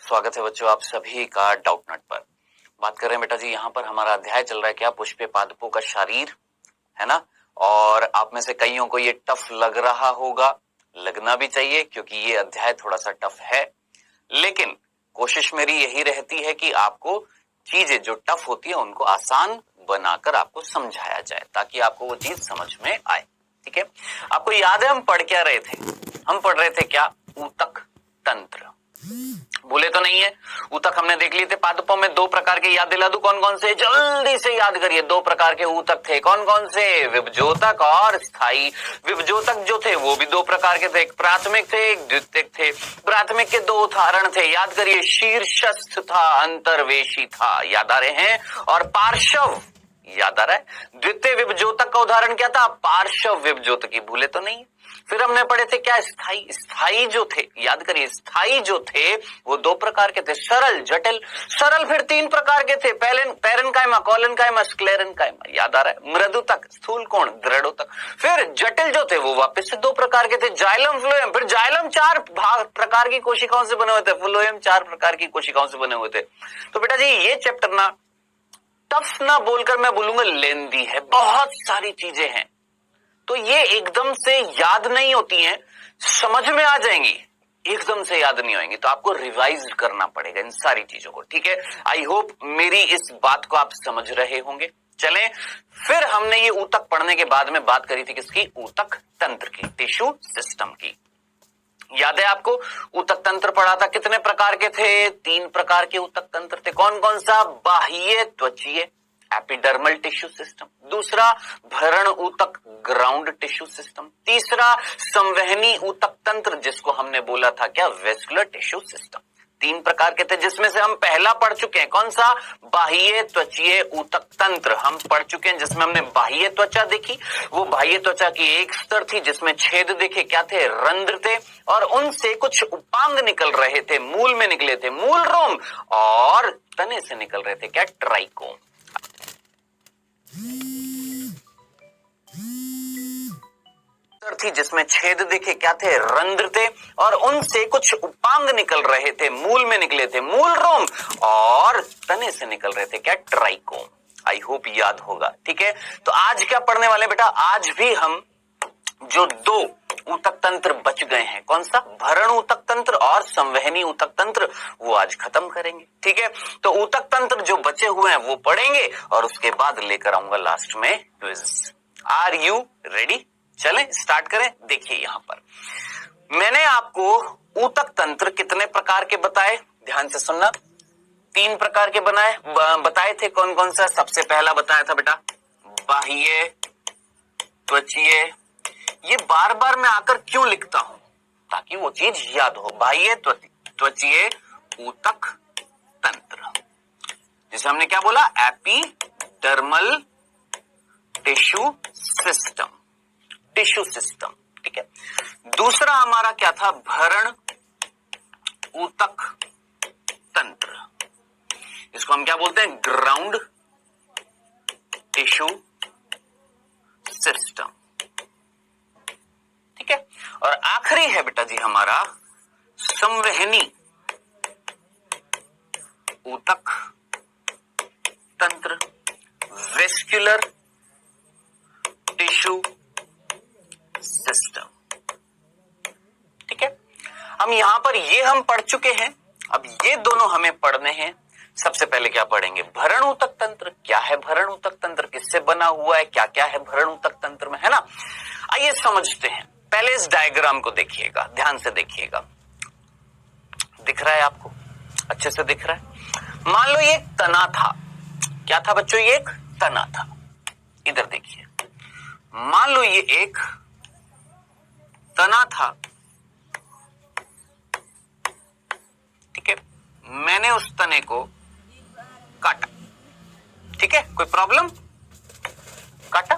स्वागत है बच्चों आप सभी का डाउट नट पर। बात कर रहे हैं बेटा जी, यहाँ पर हमारा अध्याय चल रहा है क्या, पुष्पे पादपों का शरीर, है ना। और आप में से कईयों को ये टफ लग रहा होगा, लगना भी चाहिए क्योंकि ये अध्याय थोड़ा सा टफ है, लेकिन कोशिश मेरी यही रहती है कि आपको चीजें जो टफ होती है उनको आसान बनाकर आपको समझाया जाए ताकि आपको वो चीज समझ में आए। ठीक है, आपको याद है हम पढ़ क्या रहे थे? हम पढ़ रहे थे क्या, ऊतक तंत्र। बोले तो नहीं है? ऊतक हमने देख लिए थे, पादपों में दो प्रकार के, याद दिला दूं कौन कौन से, जल्दी से याद करिए। दो प्रकार के ऊतक थे, कौन कौन से? विभजोतक और स्थायी। विभजोतक जो थे वो भी दो प्रकार के थे, एक प्राथमिक थे एक द्वितीयक थे। प्राथमिक के दो उदाहरण थे, याद करिए, शीर्षस्थ था, अंतर्वेशी था, याद आ रहे हैं, और पार्श्व, याद आ रहा है। द्वितीय विभजोतक का उदाहरण क्या था? पार्श्व विभजोतकी, भूले तो नहीं? फिर हमने पढ़े थे क्या, स्थाई। स्थाई जो थे, याद करिए, स्थाई जो थे वो दो प्रकार के थे, सरल जटिल। सरल फिर तीन प्रकार के थे, पैरेनकाइमा, कॉलेनकाइमा, स्क्लेरेनकाइमा, याद आ रहा है। मृदुतक, स्थूल कोण, दृढ़ोतक। फिर जटिल जो थे वो वापस से दो प्रकार के थे, जाइलम, फ्लोएम। फिर जाइलम चार प्रकार की कोशिकाओं से बने हुए थे, फ्लोएम चार प्रकार की कोशिकाओं से बने हुए थे। तो बेटा जी ये चैप्टर ना टफ ना बोलकर मैं बोलूंगा लेंदी है, बहुत सारी चीजें हैं, तो ये एकदम से याद नहीं होती हैं, समझ में आ जाएंगी, एकदम से याद नहीं होंगी, तो आपको रिवाइज करना पड़ेगा इन सारी चीजों को। ठीक है, आई होप मेरी इस बात को आप समझ रहे होंगे। चलें, फिर हमने ये ऊतक पढ़ने के बाद में बात करी थी किसकी? ऊतक तंत्र की, टिश्यू सिस्टम की। याद है आपको? ऊतक तंत्र पढ़ा था, कितने प्रकार के थे? तीन प्रकार के ऊतक तंत्र थे, कौन कौन सा? बाह्य त्वचीय, एपिडर्मल टिश्यू सिस्टम। दूसरा भरण ऊतक, ग्राउंड टिश्यू सिस्टम। तीसरा संवहनी ऊतक तंत्र, जिसको हमने बोला था क्या, वेस्कुलर टिश्यू सिस्टम। तीन प्रकार के थे, जिसमें से हम पहला पढ़ चुके हैं, कौन सा? बाह्य त्वचीय ऊतक तंत्र हम पढ़ चुके हैं, जिसमें हमने बाह्य त्वचा देखी। वो बाह्य त्वचा की एक स्तर थी जिसमें छेद देखे, क्या थे? रंध्र थे, और उनसे कुछ उपांग निकल रहे थे, मूल में निकले थे, मूल रोम, और तने से निकल रहे थे क्या? ट्राइकोम। थी जिसमें छेद देखे, क्या थे? रंध्र थे, और उनसे कुछ उपांग निकल रहे थे, मूल में निकले थे, मूल रोम, और तने से निकल रहे थे क्या? ट्राइकोम। आई होप याद होगा। ठीक है, तो आज क्या पढ़ने वाले बेटा? आज भी हम जो दो ऊतक तंत्र बच गए हैं, कौन सा? भरण ऊतक तंत्र और संवहनी ऊतक तंत्र, वो आज खत्म करेंगे। ठीक है, तो ऊतक तंत्र जो बचे हुए हैं वो पढ़ेंगे, और उसके बाद लेकर आऊंगा लास्ट में क्विज। Are you ready? चलें स्टार्ट करें। देखिए यहां पर मैंने आपको ऊतक तंत्र कितने प्रकार के बताए, ध्यान से सुनना। तीन प्रकार के बताए थे, कौन कौन सा? सबसे पहला बताया था बेटा बाह्य त्वचीय। ये बार बार मैं आकर क्यों लिखता हूं? ताकि वो चीज याद हो। बाह्य त्वचीय ऊतक तंत्र, जिसे हमने क्या बोला? Epidermal tissue system, tissue system. ठीक है, दूसरा हमारा क्या था? भरण ऊतक तंत्र, इसको हम क्या बोलते हैं? Ground tissue system. ठीक है, और आखिरी है बेटा जी हमारा संवहनी ऊतक तंत्र, वेस्कुलर टिश्यू सिस्टम। ठीक है, हम यहां पर ये हम पढ़ चुके हैं, अब ये दोनों हमें पढ़ने हैं। सबसे पहले क्या पढ़ेंगे? भरण ऊतक तंत्र। क्या है भरण ऊतक तंत्र? किससे बना हुआ है? क्या क्या है भरण ऊतक तंत्र में, है ना? आइए समझते हैं। पहले इस डायग्राम को देखिएगा, ध्यान से देखिएगा। दिख रहा है आपको? अच्छे से दिख रहा है? मान लो ये एक तना था। क्या था बच्चों? ये एक तना था। इधर देखिए, मान लो ये एक तना था। ठीक है, मैंने उस तने को काटा। ठीक है, कोई प्रॉब्लम? काटा।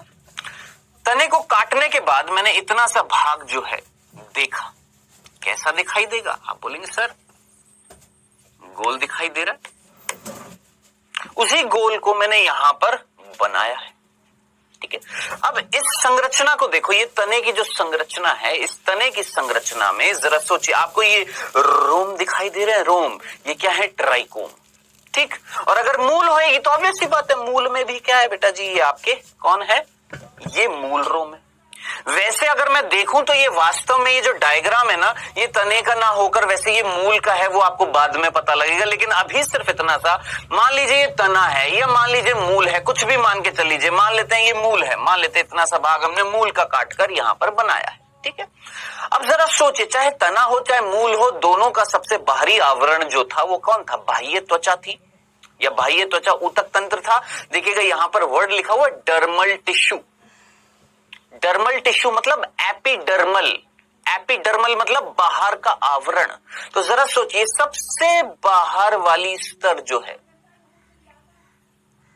तने को काटने के बाद मैंने इतना सा भाग जो है देखा, कैसा दिखाई देगा? आप बोलेंगे सर गोल दिखाई दे रहा है। उसी गोल को मैंने यहां पर बनाया है। ठीक है, अब इस संरचना को देखो, ये तने की जो संरचना है, इस तने की संरचना में जरा सोचिए, आपको ये रोम दिखाई दे रहे हैं, रोम, ये क्या है? ट्राइकोम, ठीक। और अगर मूल होएगी तो ऑब्वियस सी बात है, मूल में भी क्या है बेटा जी? ये आपके कौन है? ये मूल रोम है। वैसे अगर मैं देखूं तो ये वास्तव में ये जो डायग्राम है ना, ये तने का ना होकर वैसे ये मूल का है, वो आपको बाद में पता लगेगा। लेकिन अभी सिर्फ इतना सा, मान लीजिए ये तना है या मान लीजिए मूल है, कुछ भी मान के चल लीजिए, मान लेते हैं ये मूल है, मान लेते हैं इतना सा भाग हमने मूल का काटकर यहां पर बनाया है, ठीक है। अब जरा सोचिए, चाहे तना हो चाहे मूल हो, दोनों का सबसे बाहरी आवरण जो था वो कौन था? बाह्य त्वचा थी या बाह्य त्वचा ऊतक तंत्र था। देखिएगा यहां पर वर्ड लिखा हुआ है डर्मल टिश्यू। डर्मल टिश्यू मतलब एपिडर्मल, एपिडर्मल मतलब बाहर का आवरण। तो जरा सोचिए, सबसे बाहर वाली स्तर जो है,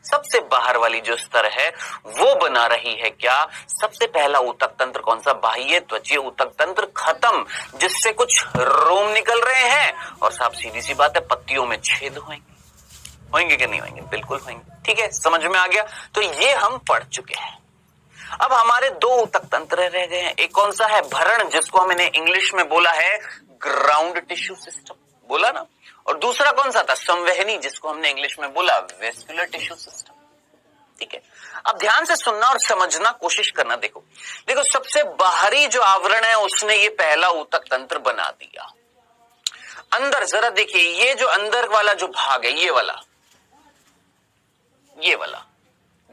सबसे बाहर वाली जो स्तर है वो बना रही है क्या? सबसे पहला ऊतक तंत्र कौन सा? बाह्य त्वचीय ऊतक तंत्र खत्म, जिससे कुछ रोम निकल रहे हैं और साफ सीधी सी बात है, पत्तियों में छेद होंगे कि नहीं होंगे? बिल्कुल होंगे, ठीक है, समझ में आ गया। तो ये हम पढ़ चुके हैं। अब हमारे दो ऊतक तंत्र रह गए हैं। एक कौन सा है? भरण, जिसको हमने इंग्लिश में बोला है ग्राउंड टिश्यू सिस्टम, बोला ना। और दूसरा कौन सा था? संवहनी, जिसको हमने इंग्लिश में बोला वेस्कुलर टिश्यू सिस्टम, ठीक है। अब ध्यान से सुनना और समझना कोशिश करना। देखो देखो, सबसे बाहरी जो आवरण है उसने ये पहला ऊतक तंत्र बना दिया। अंदर जरा देखिए, ये जो अंदर वाला जो भाग है, ये वाला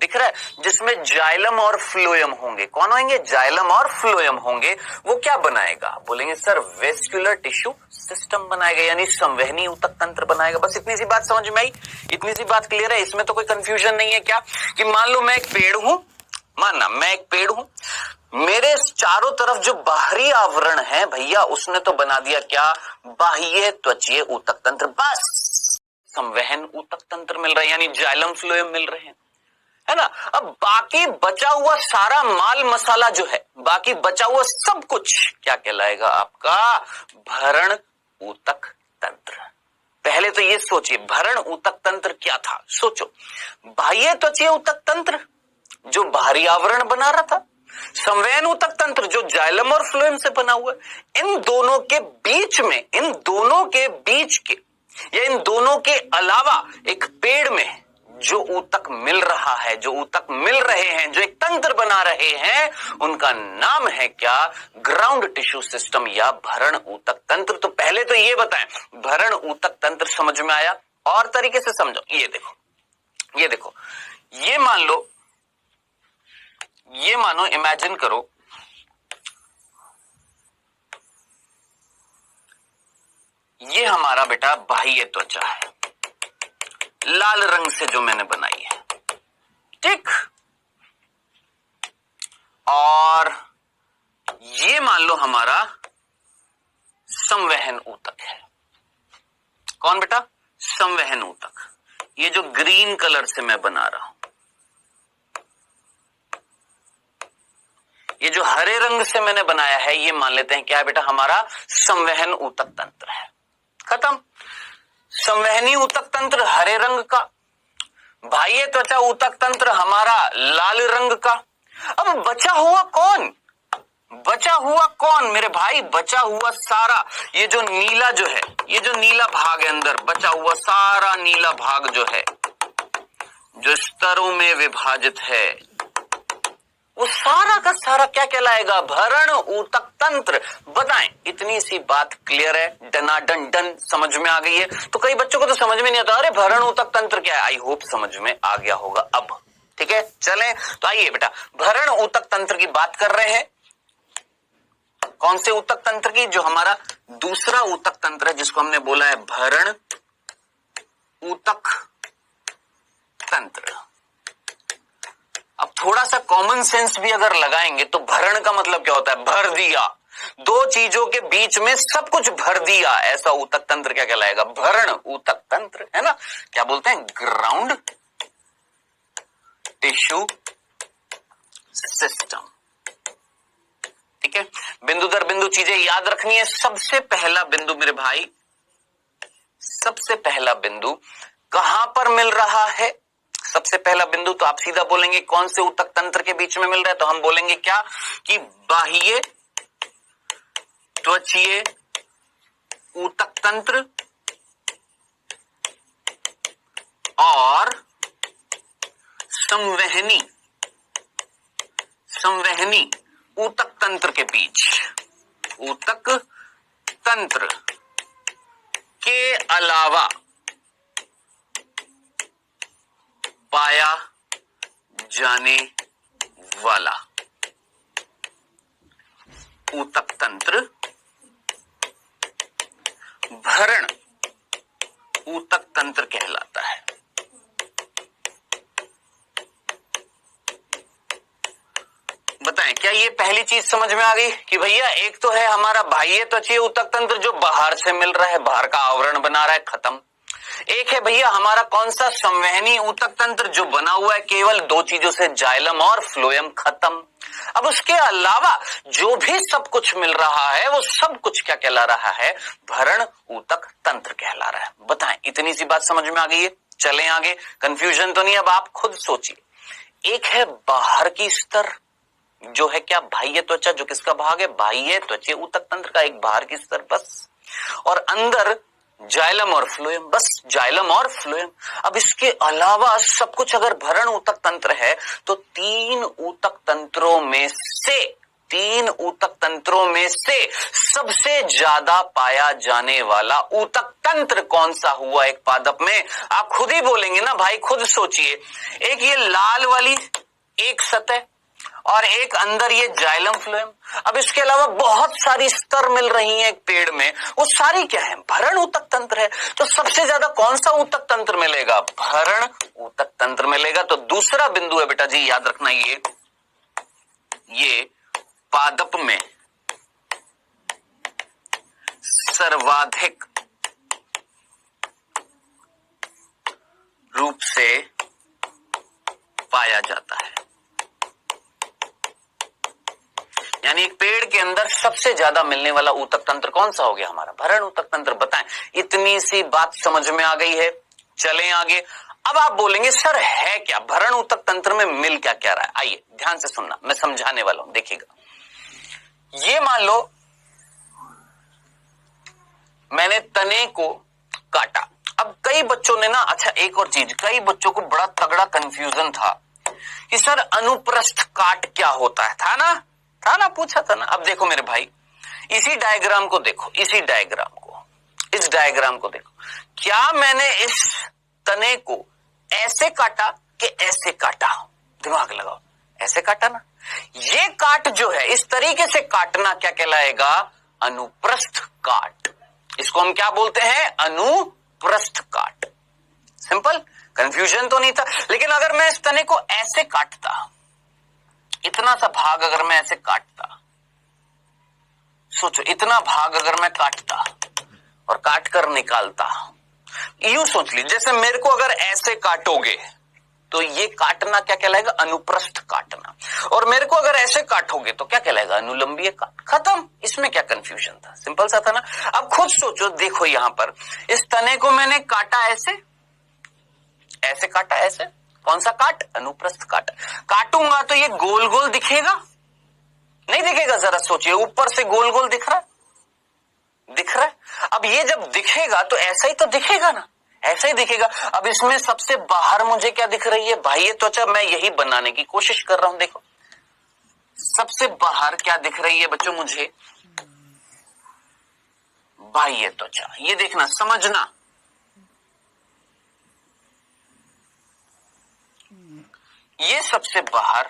दिख रहा है, जिसमें जाइलम और फ्लोएम होंगे। कौन होंगे? जाइलम और फ्लोएम होंगे। वो क्या बनाएगा? बोलेंगे सर वेस्कुलर टिश्यू सिस्टम बनाएगा, यानी संवहनी ऊतक तंत्र बनाएगा। बस इतनी सी बात समझ में आई? इतनी सी बात क्लियर है? इसमें तो कोई कंफ्यूजन नहीं है क्या? कि मान लो मैं एक पेड़ हूं, मानना मैं एक पेड़ हूं, मेरे चारों तरफ जो बाहरी आवरण है भैया, उसने तो बना दिया क्या? बाह्य त्वचीय ऊतक तंत्र। बस संवहन ऊतक तंत्र मिल रहा है, यानी जाइलम फ्लोएम मिल रहे हैं, है ना। अब बाकी बचा हुआ सारा माल मसाला जो है, बाकी बचा हुआ सब कुछ क्या कहलाएगा? आपका भरण ऊतक तंत्र। पहले तो ये सोचिए, भरण ऊतक तंत्र क्या था? सोचो, बाह्य त्वचीय ऊतक तंत्र जो बाहरी आवरण बना रहा था, संवहन ऊतक तंत्र जो जाइलम और फ्लोएम से बना हुआ है। इन दोनों के बीच में, इन दोनों के बीच के या इन दोनों के अलावा एक पेड़ में जो ऊतक मिल रहा है, जो ऊतक मिल रहे हैं, जो एक तंत्र बना रहे हैं, उनका नाम है क्या? ग्राउंड टिश्यू सिस्टम या भरण ऊतक तंत्र। तो पहले तो ये बताएं, भरण ऊतक तंत्र समझ में आया? और तरीके से समझो, ये देखो, ये देखो, ये मानो इमेजिन करो, ये हमारा बेटा बाह्य त्वचा है, लाल रंग से जो मैंने बनाई है, ठीक। और ये मान लो हमारा संवहन ऊतक है। कौन बेटा? संवहन ऊतक। ये जो ग्रीन कलर से मैं बना रहा हूं, ये जो हरे रंग से मैंने बनाया है, ये मान लेते हैं क्या है बेटा? हमारा संवहन ऊतक तंत्र है। खत्म। संवहनी ऊतक तंत्र हरे रंग का, बाह्य त्वचा ऊतक तंत्र हमारा लाल रंग का। अब बचा हुआ कौन? बचा हुआ कौन मेरे भाई? बचा हुआ सारा ये जो नीला जो है, ये जो नीला भाग है अंदर, बचा हुआ सारा नीला भाग जो है, जो स्तरों में विभाजित है, वो सारा का सारा क्या कहलाएगा? भरण ऊतक तंत्र। बताएं, इतनी सी बात क्लियर है? डनाडन डन समझ में आ गई है? तो कई बच्चों को तो समझ में नहीं आता, अरे भरण ऊतक तंत्र क्या है? आई होप समझ में आ गया होगा अब, ठीक है। चलें तो आइए बेटा, भरण ऊतक तंत्र की बात कर रहे हैं। कौन से ऊतक तंत्र की? जो हमारा दूसरा ऊतक तंत्र है, जिसको हमने बोला है भरण ऊतक तंत्र। अब थोड़ा सा कॉमन सेंस भी अगर लगाएंगे तो भरण का मतलब क्या होता है? भर दिया। दो चीजों के बीच में सब कुछ भर दिया, ऐसा ऊतक तंत्र क्या कहलाएगा? भरण ऊतक तंत्र, है ना। क्या बोलते हैं? ग्राउंड टिश्यू सिस्टम, ठीक है। बिंदु दर बिंदु चीजें याद रखनी है। सबसे पहला बिंदु मेरे भाई, सबसे पहला बिंदु कहां पर मिल रहा है? सबसे पहला बिंदु, तो आप सीधा बोलेंगे कौन से ऊतक तंत्र के बीच में मिल रहा है, तो हम बोलेंगे क्या कि बाह्य त्वचीय ऊतक तंत्र और संवहनी ऊतक तंत्र के बीच, ऊतक तंत्र के अलावा पाया जाने वाला ऊतक तंत्र भरण ऊतक तंत्र कहलाता है। बताएं क्या ये पहली चीज समझ में आ गई कि भैया एक तो है हमारा बाह्य त्वचीय ऊतक तंत्र जो बाहर से मिल रहा है, बाहर का आवरण बना रहा है, खत्म। एक है भैया हमारा कौन सा संवहनी ऊतक तंत्र जो बना हुआ है केवल दो चीजों से, जाइलम और फ्लोएम, खत्म। अब उसके अलावा जो भी सब कुछ मिल रहा है वो सब कुछ क्या कहला रहा है, भरण ऊतक तंत्र कहला रहा है। बताएं इतनी सी बात समझ में आ गई है? चलें आगे, कंफ्यूजन तो नहीं, अब आप खुद सोचिए। एक है बाहर की स्तर जो है क्या, बाह्य त्वचा, जो किसका भाग है, बाह्य त्वचीय ऊतक तंत्र का एक बाहर की स्तर बस, और अंदर जाइलम और फ्लोएम, बस जाइलम और फ्लोएम। अब इसके अलावा सब कुछ अगर भरण ऊतक तंत्र है तो तीन ऊतक तंत्रों में से सबसे ज्यादा पाया जाने वाला ऊतक तंत्र कौन सा हुआ एक पादप में? आप खुद ही बोलेंगे ना भाई, खुद सोचिए। एक ये लाल वाली एक सतह और एक अंदर ये जाइलम फ्लोएम। अब इसके अलावा बहुत सारी स्तर मिल रही हैं एक पेड़ में, वो सारी क्या है, भरण ऊतक तंत्र है। तो सबसे ज्यादा कौन सा ऊतक तंत्र मिलेगा, भरण ऊतक तंत्र मिलेगा। तो दूसरा बिंदु है बेटा जी, याद रखना, ये पादप में सर्वाधिक रूप से पाया जाता है। यानी एक पेड़ के अंदर सबसे ज्यादा मिलने वाला ऊतक तंत्र कौन सा हो गया, हमारा भरण ऊतक तंत्र। बताएं इतनी सी बात समझ में आ गई है? चलें आगे। अब आप बोलेंगे सर है क्या, भरण ऊतक तंत्र में मिल क्या क्या रहा है? आइए ध्यान से सुनना, मैं समझाने वाला हूं, देखिएगा। ये मान लो मैंने तने को काटा। अब कई बच्चों ने ना, अच्छा एक और चीज, कई बच्चों को बड़ा तगड़ा कंफ्यूजन था कि सर अनुप्रस्थ काट क्या होता है, था ना पूछा था ना। अब देखो मेरे भाई, इसी डायग्राम को देखो, इस डायग्राम को देखो। क्या मैंने इस तने को ऐसे काटा कि ऐसे काटा? दिमाग लगाओ, ऐसे काटा ना। ये काट जो है इस तरीके से काटना क्या कहलाएगा, अनुप्रस्थ काट। इसको हम क्या बोलते हैं, अनुप्रस्थ काट। सिंपल, कंफ्यूजन तो नहीं था। लेकिन अगर मैं इस तने को ऐसे काटता, इतना सा भाग अगर मैं ऐसे काटता, सोचो इतना भाग अगर मैं काटता और काट कर निकालता, यूं सोच लीजिए जैसे मेरे को अगर ऐसे काटोगे तो ये काटना क्या कहलाएगा, अनुप्रस्थ काटना। और मेरे को अगर ऐसे काटोगे तो क्या कहलाएगा, अनुलंबीय काट। खत्म, इसमें क्या कंफ्यूजन था, सिंपल सा था ना। अब खुद सोचो, देखो यहां पर इस तने को मैंने काटा ऐसे काटा, ऐसे कौन सा काट, अनुप्रस्थ काट। काटूंगा तो ये गोल गोल दिखेगा, नहीं दिखेगा? जरा सोचिए, ऊपर से गोल गोल दिख रहा है। अब ये जब दिखेगा तो ऐसा ही तो दिखेगा ना, ऐसा ही दिखेगा। अब इसमें सबसे बाहर मुझे क्या दिख रही है, बाह्य त्वचा। मैं यही बनाने की कोशिश कर रहा हूं। देखो सबसे बाहर क्या दिख रही है बच्चों मुझे, बाह्य त्वचा। ये देखना, समझना, ये सबसे बाहर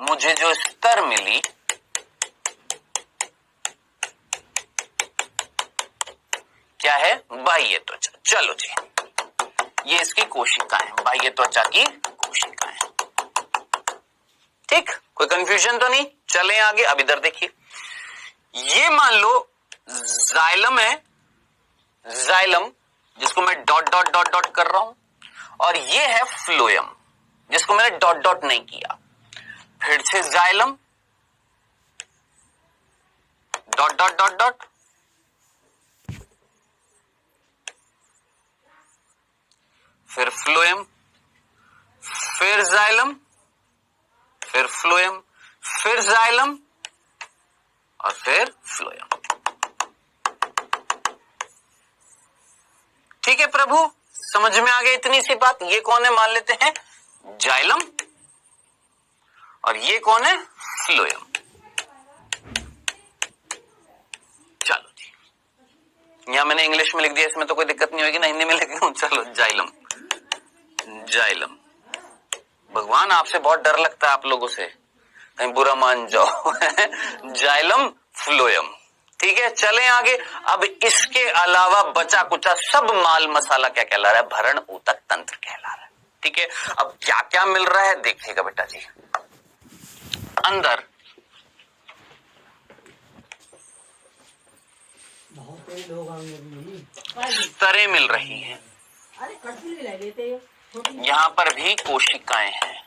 मुझे जो स्तर मिली क्या है, बाह्य त्वचा। चलो जी, ये इसकी कोशिकाएं, बाह्य त्वचा की कोशिकाएं। ठीक, कोई कंफ्यूजन तो नहीं? चलें आगे। अब इधर देखिए, ये मान लो जाइलम है, जाइलम जिसको मैं डॉट डॉट डॉट डॉट कर रहा हूं, और ये है फ्लोएम जिसको मैंने डॉट डॉट नहीं किया। फिर से xylem, dot dot dot dot, फिर फ्लोएम, फिर जाइलम, फिर फ्लोएम, फिर जाइलम और फिर फ्लोएम। ठीक है प्रभु, समझ में आ गया इतनी सी बात। ये कौन है मान लेते हैं, जाइलम, और ये कौन है, फ्लोएम। चलो जी, यहां मैंने इंग्लिश में लिख दिया, इसमें तो कोई दिक्कत नहीं होगी ना, हिंदी में लिख दूं। चलो जाइलम, जाइलम। भगवान आपसे बहुत डर लगता है आप लोगों से, कहीं बुरा मान जाओ। Xylem, phloem. ठीक है, चलें आगे। अब इसके अलावा बचा कुचा सब माल मसाला क्या कहला रहा है, भरण ऊतक तंत्र कहला रहा है। ठीक है, अब क्या क्या मिल रहा है देखिएगा बेटा जी। अंदर स्तरें मिल रही हैं, यहां पर भी कोशिकाएं हैं।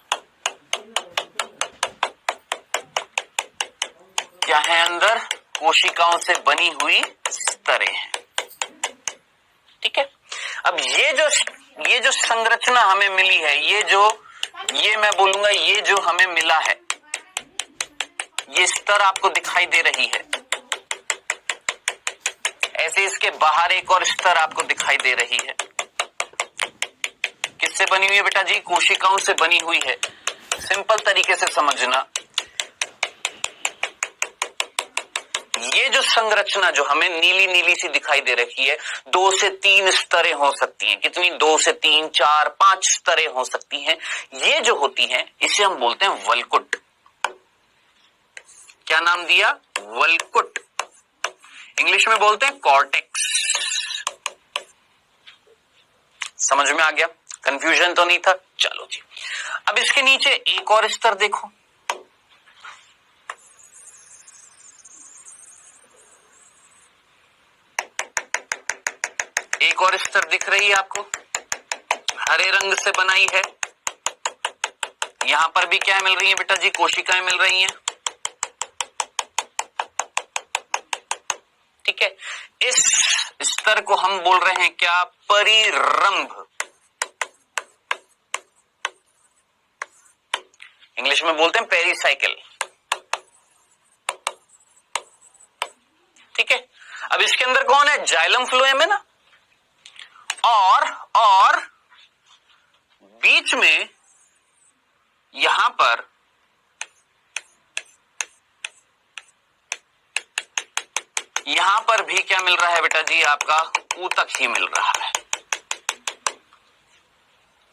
क्या है अंदर, कोशिकाओं से बनी हुई स्तरें हैं। ठीक है, अब ये जो संरचना हमें मिली है, ये मैं बोलूंगा ये जो हमें मिला है, ये स्तर आपको दिखाई दे रही है। ऐसे इसके बाहर एक और स्तर आपको दिखाई दे रही है। किससे बनी हुई है बेटा जी, कोशिकाओं से बनी हुई है। सिंपल तरीके से समझना, ये जो संरचना जो हमें नीली नीली सी दिखाई दे रही है, 2 से 3 स्तरें हो सकती हैं। कितनी, 2 से 3, 4, 5 स्तरें हो सकती हैं। ये जो होती हैं इसे हम बोलते हैं वलकुट। क्या नाम दिया, वलकुट। इंग्लिश में बोलते हैं कॉर्टेक्स। समझ में आ गया, कंफ्यूजन तो नहीं था। चलो जी, अब इसके नीचे एक और स्तर देखो। एक और स्तर दिख रही है आपको, हरे रंग से बनाई है। यहां पर भी क्या मिल रही है बेटा जी, कोशिकाएं मिल रही हैं। ठीक है, इस स्तर को हम बोल रहे हैं क्या, परिरंभ। इंग्लिश में बोलते हैं पेरिसाइकिल। ठीक है, अब इसके अंदर कौन है, जाइलम, फ्लोएम है ना, और बीच में यहां पर भी क्या मिल रहा है बेटा जी, आपका ऊतक ही मिल रहा है।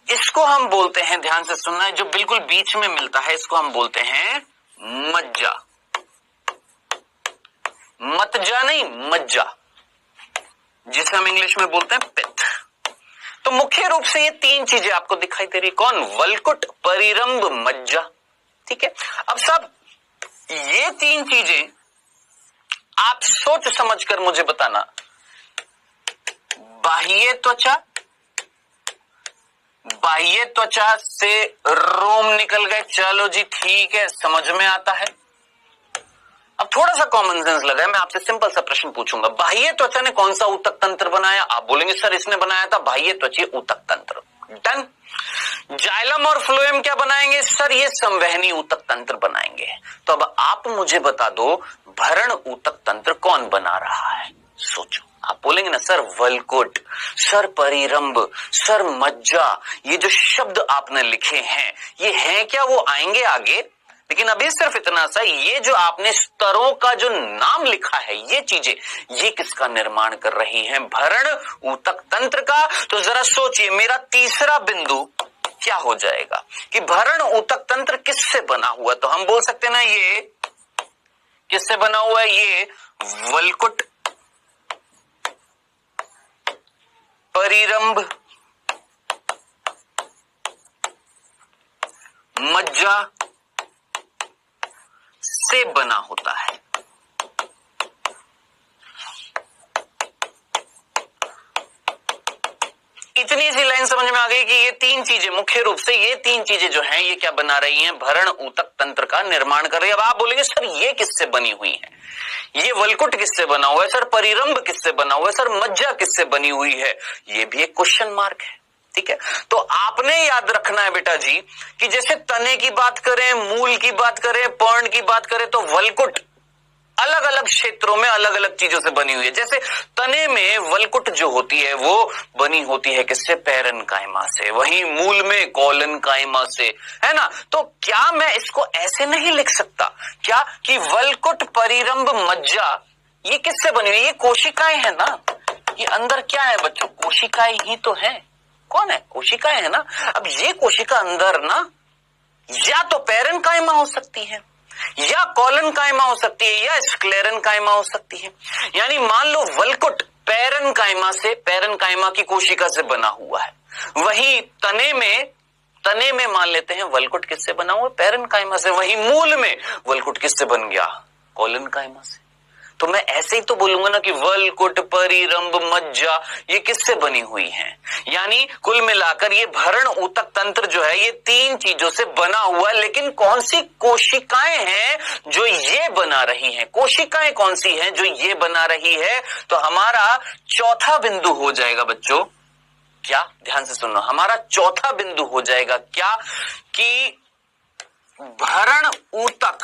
इसको हम बोलते हैं, ध्यान से सुनना है, जो बिल्कुल बीच में मिलता है इसको हम बोलते हैं मज्जा। मतजा नहीं, मज्जा, जिसे हम इंग्लिश में बोलते हैं पित्त। तो मुख्य रूप से ये 3 चीजें आपको दिखाई दे रही, कौन, वलकुट, परिरंभ, मज्जा। ठीक है, अब सब ये 3 चीजें आप सोच समझकर मुझे बताना। बाह्य त्वचा से रोम निकल गए, चलो जी ठीक है, समझ में आता है। अब थोड़ा सा कॉमन सेंस लगा है, मैं आपसे सिंपल सा प्रश्न पूछूंगा, बाह्य त्वचा ने कौन सा ऊतक तंत्र बनाया? आप बोलेंगे सर इसने बनाया था बाह्य त्वचीय ऊतक तंत्र। डन। जाइलम और फ्लोएम क्या बनाएंगे? सर ये संवहनी ऊतक तंत्र बनाएंगे। तो अब आप मुझे बता दो, भरण ऊतक तंत्र कौन बना रहा है? सोचो। आप बोलेंगे ना सर वलकुट, सर परिरंभ, सर मज्जा, ये जो शब्द आपने लिखे हैं ये हैं क्या? वो आएंगे आगे, लेकिन अभी सिर्फ इतना सा, ये जो आपने स्तरों का जो नाम लिखा है, ये चीजें, ये किसका निर्माण कर रही हैं? भरण ऊतक तंत्र का। तो जरा सोचिए, मेरा तीसरा बिंदु क्या हो जाएगा कि भरण ऊतक तंत्र किससे बना हुआ? तो हम बोल सकते ना, ये किससे बना हुआ है? ये वलकुट, परिरंभ, मज्जा से बना होता है। इतनी सी लाइन समझ में आ गई कि ये 3 चीजें, मुख्य रूप से ये 3 चीजें जो हैं, ये क्या बना रही हैं? भरण ऊतक तंत्र का निर्माण कर रही है। अब आप बोलेंगे सर ये किससे बनी हुई है? ये वलकुट किससे बना हुआ है? सर परिरंभ किससे बना हुआ है? सर मज्जा किससे बनी हुई है? ये भी एक क्वेश्चन मार्क है। ठीक है, तो आपने याद रखना है बेटा जी कि जैसे तने की बात करें, मूल की बात करें, पर्ण की बात करें, तो वलकुट अलग अलग क्षेत्रों में अलग अलग चीजों से बनी हुई है। जैसे तने में वलकुट जो होती है वो बनी होती है किससे? पैरेन्काइमा से। वहीं मूल में कोलेनकाइमा से, है ना। तो क्या मैं इसको ऐसे नहीं लिख सकता क्या कि वलकुट परिरंभ मज्जा ये किससे बनी हुई है? ये कोशिकाएं है ना। ये अंदर क्या है बच्चों? कोशिकाएं ही तो है। कौन है? कोशिकाएं है ना। अब ये कोशिका अंदर ना या तो पैरेन्काइमा हो सकती है, या कोलेनकाइमा हो सकती है, या स्क्लेरेन्काइमा हो सकती है। यानी मान लो वलकुट पैरेन्काइमा से, पैरेन्काइमा की कोशिका से बना हुआ है। वहीं तने में मान लेते हैं वलकुट किससे बना हुआ है? पैरेन्काइमा से। वहीं मूल में वलकुट किससे बन गया? कोलेनकाइमा से। तो मैं ऐसे ही तो बोलूंगा ना कि वलकुट परिरंभ मज्जा ये किससे बनी हुई है। यानी कुल मिलाकर ये भरण ऊतक तंत्र जो है ये तीन चीजों से बना हुआ है। लेकिन कौन सी कोशिकाएं हैं जो ये बना रही हैं? कोशिकाएं कौन सी हैं जो ये बना रही है? तो हमारा चौथा बिंदु हो जाएगा बच्चों क्या? ध्यान से सुनो, हमारा चौथा बिंदु हो जाएगा क्या कि भरण ऊतक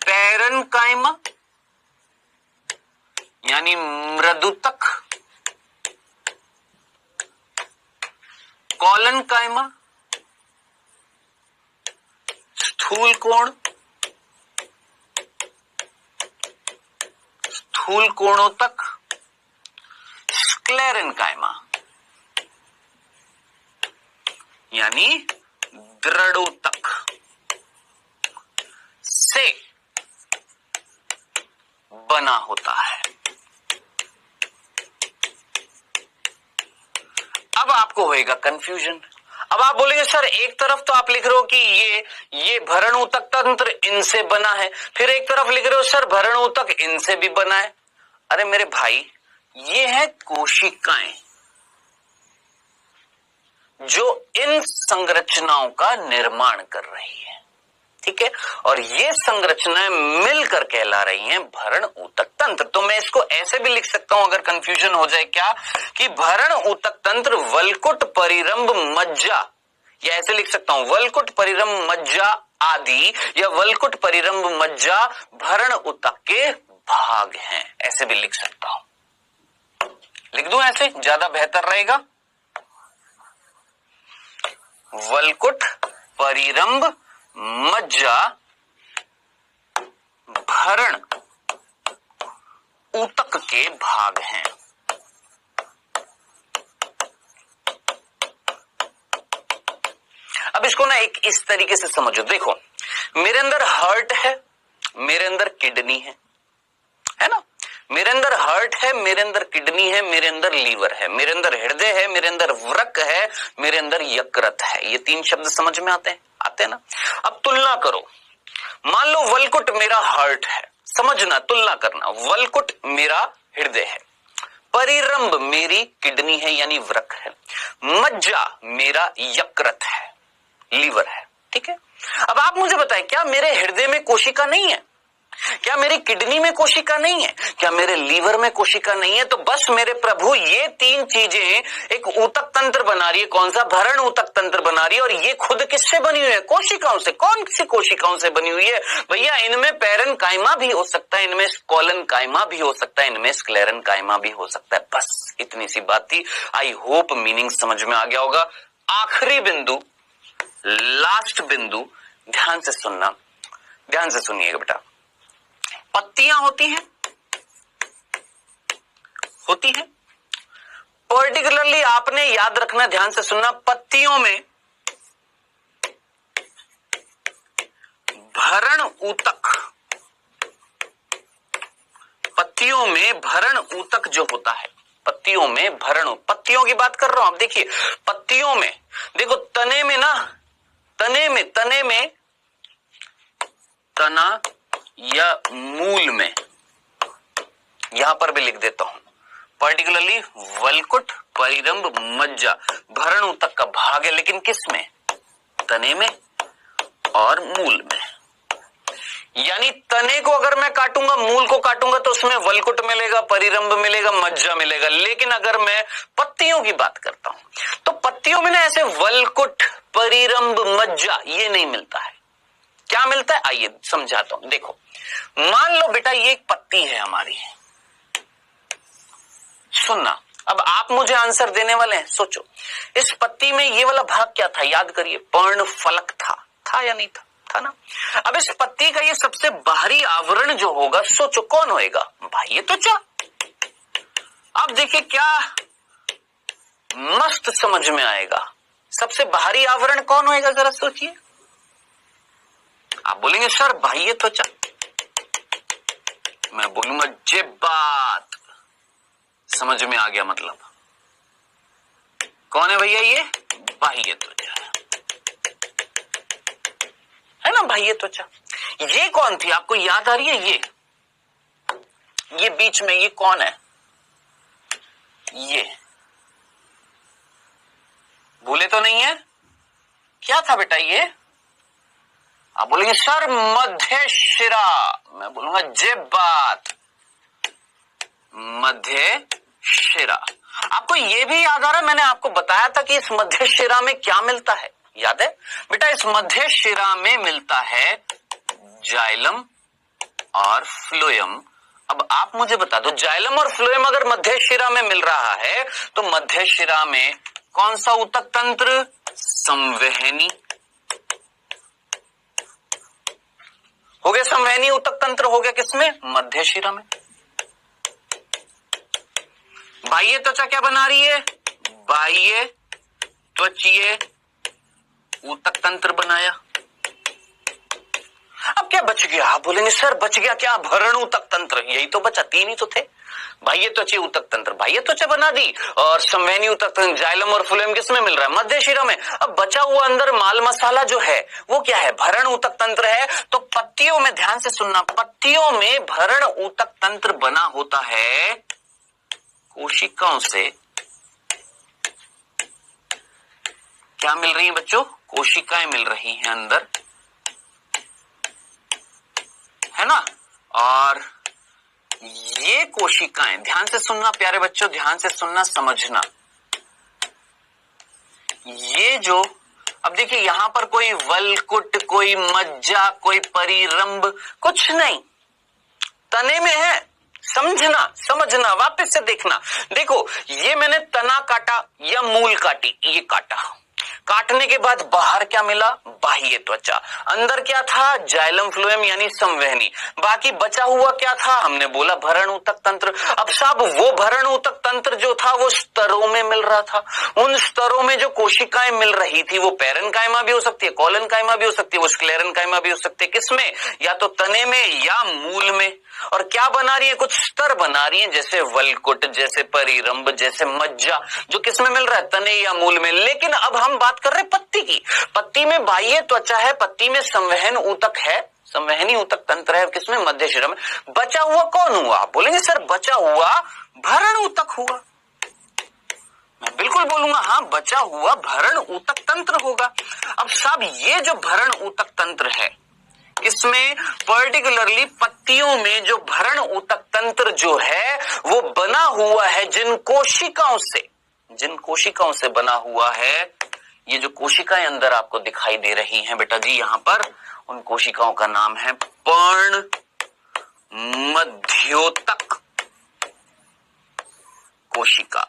पैरेन्काइमा यानी मृदुतक, कोलेनकाइमा स्थूल कोणोतक, स्क्लेरेन्काइमा यानी दृढ़ोतक से बना होता है। अब आपको होएगा कंफ्यूजन। अब आप बोलेंगे सर एक तरफ तो आप लिख रहे हो कि ये भरण ऊतक तंत्र इनसे बना है, फिर एक तरफ लिख रहे हो सर भरण ऊतक इनसे भी बना है। अरे मेरे भाई ये है कोशिकाएं जो इन संरचनाओं का निर्माण कर रही है, ठीक है, और ये संरचनाएं मिलकर कहला रही हैं भरण ऊतक तंत्र। तो मैं इसको ऐसे भी लिख सकता हूं अगर कंफ्यूजन हो जाए क्या कि भरण ऊतक तंत्र वलकुट परिरंभ मज्जा, या ऐसे लिख सकता हूं वलकुट परिरंभ मज्जा आदि, या वलकुट परिरंभ मज्जा भरण ऊतक के भाग हैं, ऐसे भी लिख सकता हूं। लिख दूं ऐसे ज्यादा बेहतर रहेगा। वलकुट परिरंभ मज्जा भरण ऊतक के भाग हैं। अब इसको ना एक इस तरीके से समझो, देखो मेरे अंदर हार्ट है, मेरे अंदर किडनी है ना, मेरे अंदर हार्ट है, मेरे अंदर किडनी है, मेरे अंदर लीवर है, मेरे अंदर हृदय है, मेरे अंदर वृक्क है, मेरे अंदर यकृत है। ये तीन शब्द समझ में आते हैं ना। अब तुलना करो, मान लो वलकुट मेरा हार्ट है, समझना तुलना करना, वलकुट मेरा हृदय है, परिरंभ मेरी किडनी है यानी वृक्क है, मज्जा मेरा यकृत है, लीवर है, ठीक है। अब आप मुझे बताएं क्या मेरे हृदय में कोशिका नहीं है? क्या मेरी किडनी में कोशिका नहीं है? क्या मेरे लीवर में कोशिका नहीं है? तो बस मेरे प्रभु ये तीन चीजें एक ऊतक तंत्र बना रही है। कौन सा? भरण ऊतक तंत्र बना रही है। और ये खुद किससे बनी हुई है? कोशिकाओं से। कौन सी कोशिकाओं से बनी हुई है भैया? इनमें पैरेन्काइमा भी हो सकता है, इनमें कोलेनकाइमा भी हो सकता है, इनमें स्क्लेरेन्काइमा भी हो सकता है। बस इतनी सी बात थी। आई होप मीनिंग समझ में आ गया होगा। आखिरी बिंदु, लास्ट बिंदु, ध्यान से सुनना, ध्यान से सुनिएगा बेटा। पत्तियां होती हैं पर्टिकुलरली आपने याद रखना, ध्यान से सुनना, पत्तियों में भरण ऊतक जो होता है, पत्तियों में पत्तियों की बात कर रहा हूं। आप देखिए पत्तियों में, देखो तने में ना, तने में तना या मूल में, यहां पर भी लिख देता हूं, पर्टिकुलरली वलकुट परिरंभ मज्जा भरण ऊतक का भाग है, लेकिन किस में? तने में और मूल में। यानी तने को अगर मैं काटूंगा, मूल को काटूंगा तो उसमें वलकुट मिलेगा, परिरंभ मिलेगा, मज्जा मिलेगा। लेकिन अगर मैं पत्तियों की बात करता हूं तो पत्तियों में ना ऐसे वलकुट, परिरंभ, मज्जा ये नहीं मिलता है। क्या मिलता है आइए समझाता हूं। देखो मान लो बेटा ये एक पत्ती है हमारी, सुनना अब आप मुझे आंसर देने वाले हैं। सोचो इस पत्ती में ये वाला भाग क्या था, याद करिए, पर्ण फलक था या नहीं था? था ना। अब इस पत्ती का ये सबसे बाहरी आवरण जो होगा, सोचो कौन होएगा? बाह्य त्वचा। अब देखिए क्या मस्त समझ में आएगा, सबसे बाहरी आवरण कौन होएगा, जरा सोचिए। आप बोलेंगे सर बाह्य त्वचा, मैं बोलूंगा जे बात समझ में आ गया, मतलब कौन है भैया? ये बाह्य त्वचा है ना, बाह्य त्वचा। ये कौन थी आपको याद आ रही है? ये बीच में ये कौन है? ये भूले तो नहीं है? क्या था बेटा ये? आप बोलेंगे सर मध्य शिरा, मैं बोलूंगा जे बात, मध्य शिरा। आपको ये भी याद आ रहा है, मैंने आपको बताया था कि इस मध्य शिरा में क्या मिलता है, याद है बेटा? इस मध्य शिरा में मिलता है जाइलम और फ्लोएम। अब आप मुझे बता दो, जाइलम और फ्लोएम अगर मध्य शिरा में मिल रहा है तो मध्य शिरा में कौन सा ऊतक तंत्र? संवहनी हो गया, संवहनी ऊतक तंत्र हो गया किसमें? मध्य शिरा में। बाह्य त्वचा क्या बना रही है? बाह्य त्वचीय ऊतक तंत्र बनाया। अब क्या बच गया? आप बोलेंगे सर बच गया क्या? भरण ऊतक तंत्र, यही तो बचा, तीन ही तो थे। बाह्य त्वचीय ऊतक तंत्र, बाह्य त्वचा बना दी, और संवहनी ऊतक तंत्र जाइलम और फ्लोएम किसमें मिल रहा है? मध्य शिरा में। अब बचा हुआ अंदर माल मसाला जो है वो क्या है? भरण ऊतक तंत्र है। तो पत्तियों में, ध्यान से सुनना, पत्तियों में भरण ऊतक तंत्र बना होता है कोशिकाओं से। क्या मिल रही है बच्चों? कोशिकाएं मिल रही हैं अंदर, है ना। और ये कोशिकाएं, ध्यान से सुनना प्यारे बच्चों, ध्यान से सुनना, समझना, ये जो, अब देखिए यहां पर कोई वलकुट, कोई मज्जा, कोई परिरंभ कुछ नहीं, तने में है। समझना वापस से देखना। देखो ये मैंने तना काटा या मूल काटी, ये काटा, काटने के बाद बाहर क्या मिला? बाह्य त्वचा। अंदर क्या था? जाइलम फ्लोएम यानी संवहनी। बाकी बचा हुआ क्या था? हमने बोला भरण ऊतक तंत्र। अब साहब वो भरण ऊतक तंत्र जो था वो स्तरों में मिल रहा था। उन स्तरों में जो कोशिकाएं मिल रही थी वो पैरेन्काइमा भी हो सकती है, कोलेनकाइमा भी हो सकती है, वो स्क्लेरेन्काइमा भी हो सकती है। किसमें? या तो तने में या मूल में। और क्या बना रही है? कुछ स्तर बना रही है, जैसे वलकुट, जैसे परिरंभ, जैसे मज्जा, जो किसमें मिल रहा है? तने या मूल में। लेकिन अब हम बात कर रहे हैं पत्ती की। पत्ती में बाह्य त्वचा है, पत्ती में संवहन ऊतक है, संवहनी ऊतक तंत्र है, किसमें? मध्य शिरा में। बचा हुआ कौन हुआ? आप बोलेंगे सर बचा हुआ भरण ऊतक हुआ। मैं बिल्कुल बोलूंगा हाँ, बचा हुआ भरण ऊतक तंत्र होगा। अब साहब ये जो भरण ऊतक तंत्र है, इसमें पर्टिकुलरली पत्तियों में जो भरण ऊतक तंत्र जो है वो बना हुआ है जिन कोशिकाओं से बना हुआ है। ये जो कोशिकाएं अंदर आपको दिखाई दे रही हैं बेटा जी यहां पर, उन कोशिकाओं का नाम है पर्ण मध्योतक कोशिका।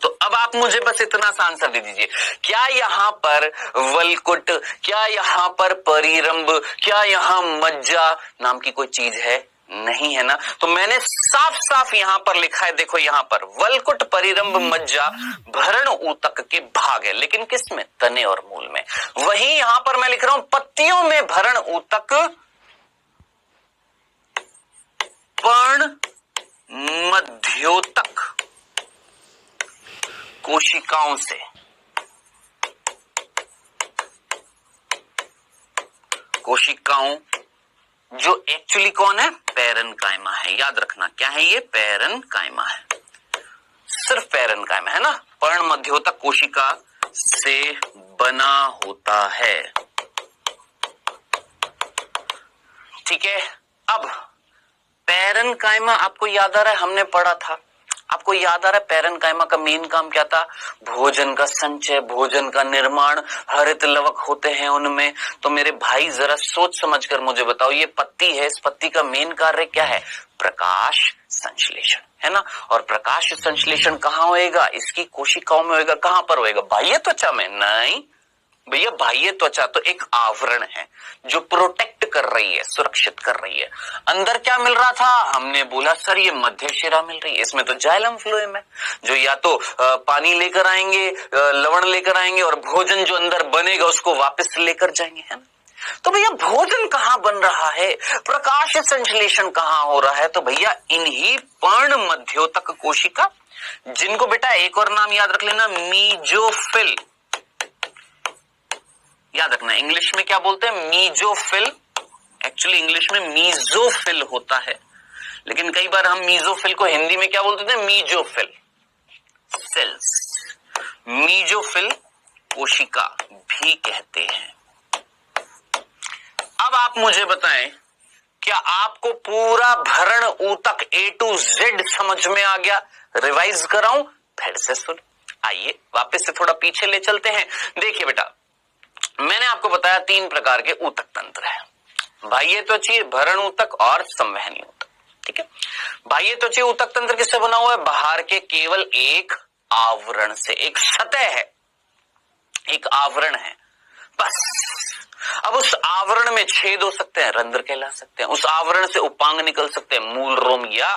तो अब आप मुझे बस इतना सा आंसर दे दीजिए, क्या यहां पर वलकुट, क्या यहां पर परिरंभ, क्या यहां मज्जा नाम की कोई चीज है? नहीं है ना। तो मैंने साफ साफ यहां पर लिखा है, देखो यहां पर वलकुट, परिरंभ, मज्जा भरण ऊतक के भाग है, लेकिन किस में? तने और मूल में। वहीं यहां पर मैं लिख रहा हूं पत्तियों में भरण ऊतक पर्ण मध्योतक कोशिकाओं से। कोशिकाओं जो एक्चुअली कौन है? पैरेन्काइमा है। याद रखना क्या है ये? पैरेन्काइमा है, सिर्फ पैरेन्काइमा है ना। पर्ण मध्योतक कोशिका से बना होता है। ठीक है। अब पैरेन्काइमा आपको याद आ रहा है, हमने पढ़ा था, आपको याद आ रहा है पैरेन्काइमा का मेन काम क्या था? भोजन का संचय, भोजन का निर्माण, हरित लवक होते हैं उनमें। तो मेरे भाई जरा सोच समझकर मुझे बताओ, ये पत्ती है, इस पत्ती का मेन कार्य क्या है? प्रकाश संश्लेषण, है ना। और प्रकाश संश्लेषण कहाँ होएगा? इसकी कोशिकाओं में होएगा। कहां पर होएगा? बाह्य त्वचा में? नहीं भैया, बाह्य त्वचा तो एक आवरण है जो प्रोटेक्ट कर रही है, सुरक्षित कर रही है। अंदर क्या मिल रहा था? हमने बोला सर ये मध्य शिरा मिल रही है, इसमें तो जाइलम फ्लोएम है, जो या तो पानी लेकर आएंगे, लवण लेकर आएंगे, और भोजन जो अंदर बनेगा उसको वापस लेकर जाएंगे, है ना। तो भैया भोजन कहाँ बन रहा है? प्रकाश संश्लेषण कहाँ हो रहा है? तो भैया इन्हीं पर्ण मध्योतक कोशिका, जिनको बेटा एक और नाम याद रख लेना, मीजोफिल। याद रखना, इंग्लिश में क्या बोलते हैं? मीजोफिल। एक्चुअली इंग्लिश में मीजोफिल होता है, लेकिन कई बार हम मीजोफिल को हिंदी में क्या बोलते थे? मीजोफिल सेल्स, मीजोफिल कोशिका भी कहते हैं। अब आप मुझे बताएं, क्या आपको पूरा भरण ऊतक A to Z समझ में आ गया? रिवाइज कराऊं? फिर से सुन, आइए वापस से थोड़ा पीछे ले चलते हैं। देखिए बेटा, मैंने आपको बताया 3 प्रकार के ऊतक तंत्र है, बाह्य त्वचीय, भरण ऊतक और संवहनी ऊतक। ठीक है, बाह्य त्वचीय ऊतक तंत्र किससे बना हुआ है? बाहर के केवल एक आवरण से, एक सतह है, एक आवरण है बस। अब उस आवरण में छेद हो सकते हैं, रंध्र कहला सकते हैं, उस आवरण से उपांग निकल सकते हैं, मूल रोम या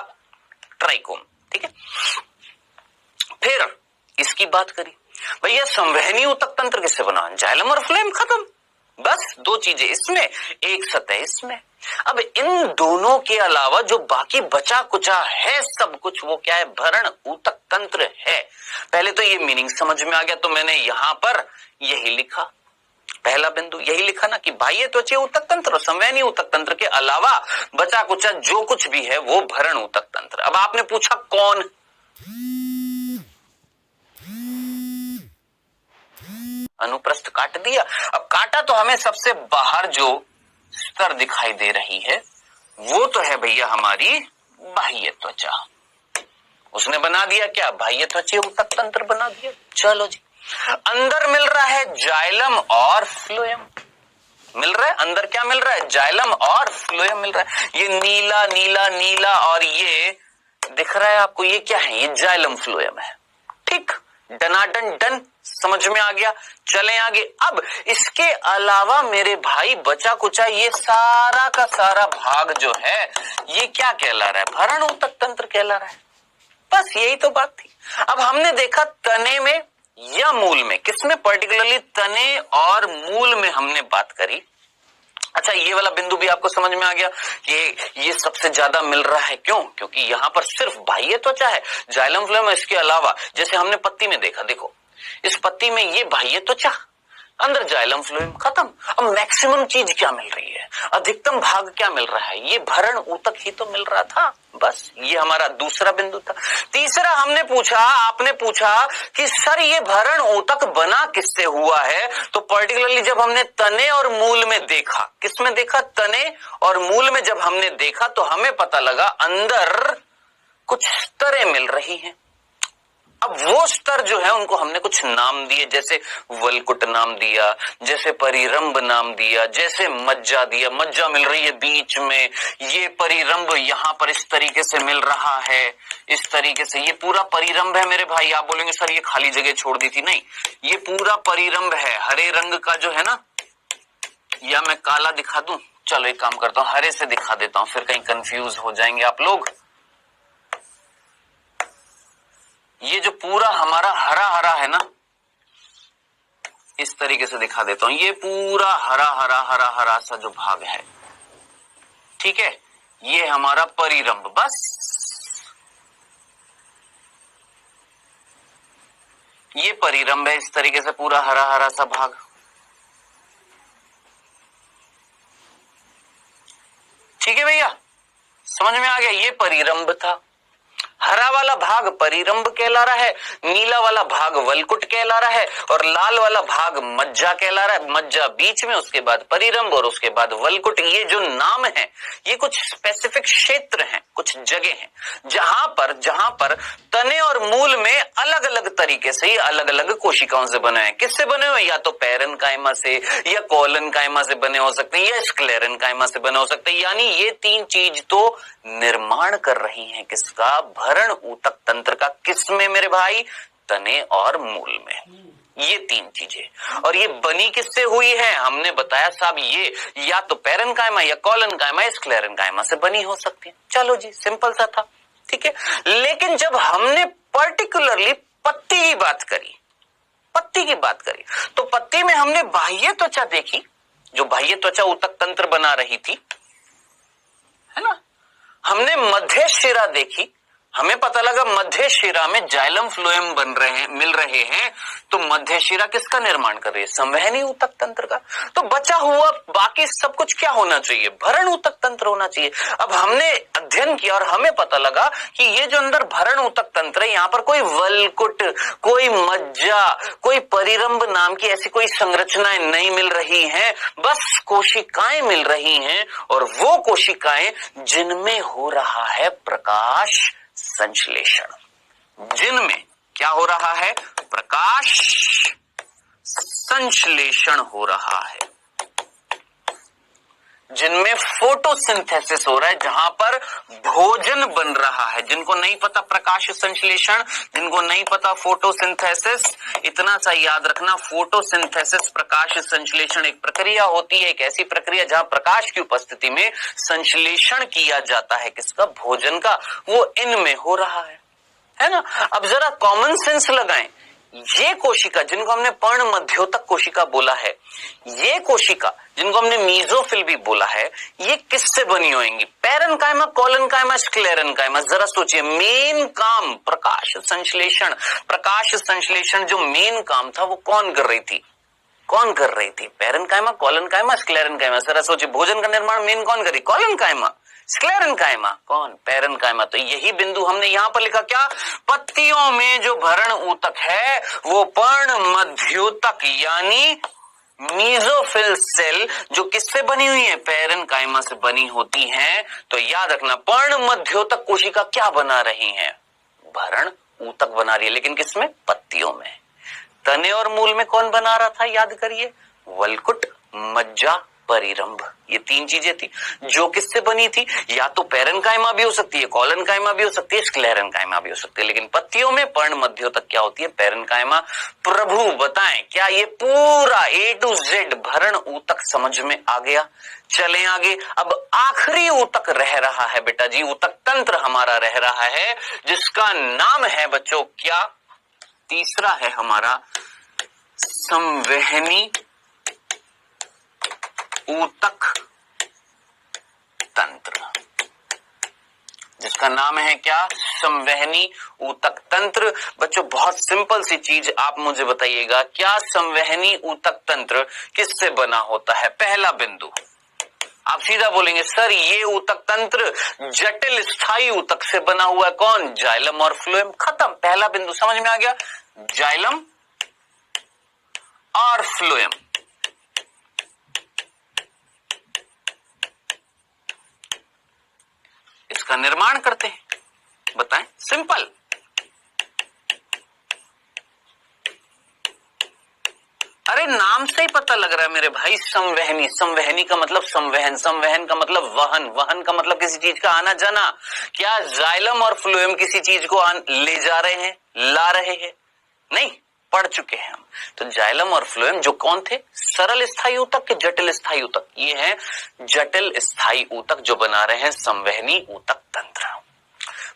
ट्राइकोम। ठीक है, फिर इसकी बात करी भैया, संवहनी ऊतक तंत्र किससे बना? जाइलम और फ्लोएम, खत्म। बस 2 चीजें इसमें, एक सतह इसमें। अब इन दोनों के अलावा जो बाकी बचा कुचा है सब कुछ, वो क्या है? भरण ऊतक तंत्र है। पहले तो ये मीनिंग समझ में आ गया, तो मैंने यहां पर यही लिखा, पहला बिंदु यही लिखा ना कि बाह्य त्वचीय ऊतक तंत्र और संवहनी ऊतक तंत्र के अलावा बचा कुचा जो कुछ भी है वो भरण ऊतक तंत्र। अब आपने पूछा कौन? अनुप्रस्थ काट दिया। अब काटा तो हमें सबसे बाहर जो स्तर दिखाई दे रही है वो तो है भैया हमारी बाह्य त्वचा। उसने बना दिया क्या? बाह्य त्वचीय ऊतक तंत्र बना दिया। चलो जी, अंदर मिल रहा है जाइलम और फ्लोएम, मिल रहा है अंदर क्या मिल रहा है? जाइलम और फ्लोएम मिल रहा है। ये नीला नीला नीला और ये दिख रहा है आपको, ये क्या है? ये जाइलम फ्लोएम है। ठीक, डनाडन डन, समझ में आ गया। चलें आगे। अब इसके अलावा मेरे भाई बचा कुचा ये सारा का सारा भाग जो है ये क्या कहला रहा है? भरण ऊतक तंत्र कहला रहा है। बस यही तो बात थी। अब हमने देखा तने में या मूल में, किसमें? पर्टिकुलरली तने और मूल में हमने बात करी। अच्छा, ये वाला बिंदु भी आपको समझ में आ गया कि ये सबसे ज्यादा मिल रहा है। क्यों? क्योंकि यहां पर सिर्फ बाह्य त्वचा है, जाइलम फ्लोएम। इसके अलावा जैसे हमने पत्ती में देखा, देखो इस पत्ती में ये बाह्य त्वचा, अंदर जाइलम फ्लोएम, खत्म। अब मैक्सिमम चीज क्या मिल रही है? अधिकतम भाग क्या मिल रहा है? ये भरण ऊतक ही तो मिल रहा था। बस ये हमारा दूसरा बिंदु था। तीसरा हमने पूछा, आपने पूछा कि सर ये भरण ऊतक बना किससे हुआ है? तो पर्टिकुलरली जब हमने तने और मूल में देखा, किसमें देखा? तने और मूल में जब हमने देखा तो हमें पता लगा अंदर कुछ स्तरें मिल रही हैं। अब वो स्तर जो है उनको हमने कुछ नाम दिए, जैसे वलकुट नाम दिया, जैसे परिरंभ नाम दिया, जैसे मज्जा दिया, मज्जा मिल रही है बीच में, ये परिरंभ यहां पर इस तरीके से मिल रहा है, इस तरीके से ये पूरा परिरंभ है मेरे भाई। आप बोलेंगे सर ये खाली जगह छोड़ दी थी, नहीं, ये पूरा परिरंभ है। हरे रंग का जो है ना, या मैं काला दिखा दूं? चलो एक काम करता हूं, हरे से दिखा देता हूं, फिर कहीं कंफ्यूज हो जाएंगे आप लोग। ये जो पूरा हमारा हरा हरा है ना, इस तरीके से दिखा देता हूं, ये पूरा हरा हरा हरा हरा सा जो भाग है, ठीक है, ये हमारा परिरंभ। बस ये परिरंभ है, इस तरीके से पूरा हरा हरा सा भाग। ठीक है भैया, समझ में आ गया? ये परिरंभ था। हरा वाला भाग परिरंभ कहला रहा है, नीला वाला भाग वलकुट कहला रहा है और लाल वाला भाग मज्जा कहला रहा है। मज्जा बीच में, उसके बाद परिरंभ और उसके बाद वलकुट। ये जो नाम है ये कुछ स्पेसिफिक क्षेत्र हैं, कुछ जगह हैं जहां पर तने और मूल में अलग अलग तरीके से ही अलग अलग कोशिकाओं से बने हैं। किससे बने हुए? या तो पैरेन्काइमा से, या कोलेनकाइमा से बने हो सकते हैं, या स्क्लेरेन्काइमा से बने हो सकते हैं। यानी ये तीन चीज तो निर्माण कर रही हैं किसका? भरण ऊतक तंत्र का। किसमें मेरे भाई? तने और मूल में। ये तीन चीजें। और ये बनी किससे हुई है? हमने बताया साहब ये या तो पैरेन्काइमा या कोलेनकाइमा या स्क्लेरेन्काइमा से बनी हो सकती है। चलो जी, सिंपल सा था, ठीक है। लेकिन जब हमने पर्टिकुलरली पत्ती की बात करी तो पत्ती में हमने बाह्य त्वचा देखी, जो बाह्य त्वचा ऊतक तंत्र बना रही थी, है ना। हमने मध्य शिरा देखी, हमें पता लगा मध्य शिरा में जाइलम फ्लोएम मिल रहे हैं। तो मध्य शिरा किसका निर्माण कर रही है? संवहनी ऊतक तंत्र का। तो बचा हुआ बाकी सब कुछ क्या होना चाहिए? भरण ऊतक तंत्र होना चाहिए। अब हमने अध्ययन किया और हमें पता लगा कि ये जो अंदर भरण ऊतक तंत्र है, यहाँ पर कोई वलकुट, कोई मज्जा, कोई परिरंभ नाम की ऐसी कोई संरचनाएं नहीं मिल रही हैं, बस कोशिकाएं मिल रही हैं। और वो कोशिकाएं जिनमें हो रहा है प्रकाश संश्लेषण, जिनमें क्या हो रहा है? प्रकाश संश्लेषण हो रहा है, जिनमें फोटोसिंथेसिस हो रहा है, जहां पर भोजन बन रहा है। जिनको नहीं पता प्रकाश संश्लेषण, जिनको नहीं पता फोटोसिंथेसिस, इतना सा याद रखना, फोटोसिंथेसिस प्रकाश संश्लेषण एक प्रक्रिया होती है, एक ऐसी प्रक्रिया जहां प्रकाश की उपस्थिति में संश्लेषण किया जाता है किसका? भोजन का। वो इनमें हो रहा है ना। अब जरा कॉमन सेंस लगाएं। ये कोशिका जिनको हमने पर्ण मध्योतक कोशिका बोला है, ये कोशिका जिनको हमने मीजोफिल भी बोला है, ये किससे बनी होंगी? Parenchyma, collenchyma, sclerenchyma. जरा सोचिए, मेन काम प्रकाश संश्लेषण, प्रकाश संश्लेषण जो मेन काम था वो कौन कर रही थी? Parenchyma, collenchyma, sclerenchyma. जरा सोचिए, भोजन का निर्माण मेन कौन करी? कोलेनकाइमा। स्क्लेरेन्काइमा कौन? पैरेन्काइमा। तो यही बिंदु हमने यहां पर लिखा, क्या? पत्तियों में जो भरण ऊतक है वो पर्ण मध्योतक यानी मीजोफिल सेल जो किससे बनी हुई है? पैरेन्काइमा से बनी होती हैं। तो याद रखना, पर्ण मध्योतक कोशिका क्या बना रही हैं? भरण ऊतक बना रही है, लेकिन किसमें? पत्तियों में। तने और मूल में कौन बना रहा था? याद करिए, वलकुट, मज्जा, परिरंभ। ये तीन चीजें थी जो किससे बनी थी? या तो पैरेन्काइमा भी हो सकती है, कोलेनकाइमा भी हो सकती है, स्क्लेरेन्काइमा भी हो सकती है, लेकिन पत्तियों में पर्ण मध्योतक क्या होती है? पैरेन्काइमा। प्रभु बताएं, क्या ये पूरा A to Z भरण ऊतक समझ में आ गया? चलें आगे। अब आखिरी ऊतक रह रहा है बेटा जी, ऊतक तंत्र हमारा रह रहा है, जिसका नाम है बच्चों क्या? तीसरा है हमारा संवहनी ऊतक तंत्र, जिसका नाम है क्या? संवहनी ऊतक तंत्र। बच्चों बहुत सिंपल सी चीज आप मुझे बताइएगा, क्या संवहनी ऊतक तंत्र किससे बना होता है? पहला बिंदु आप सीधा बोलेंगे सर ये ऊतक तंत्र जटिल स्थायी ऊतक से बना हुआ है। कौन? जाइलम और फ्लोएम। खत्म, पहला बिंदु समझ में आ गया, जाइलम और फ्लोएम। इसका निर्माण करते हैं, बताएं, सिंपल। अरे नाम से ही पता लग रहा है मेरे भाई, संवहनी। संवहनी का मतलब संवहन, संवहन का मतलब वहन, वहन का मतलब किसी चीज का आना जाना। क्या जाइलम और फ्लोएम किसी चीज को ले जा रहे हैं, ला रहे हैं? नहीं, पढ़ चुके हैं हम। तो जाइलम और फ्लोएम जो कौन थे? सरल स्थायी ऊतक के जटिल स्थायी ऊतक? ये है जटिल स्थायी ऊतक जो बना रहे हैं संवहनी ऊतक तंत्र।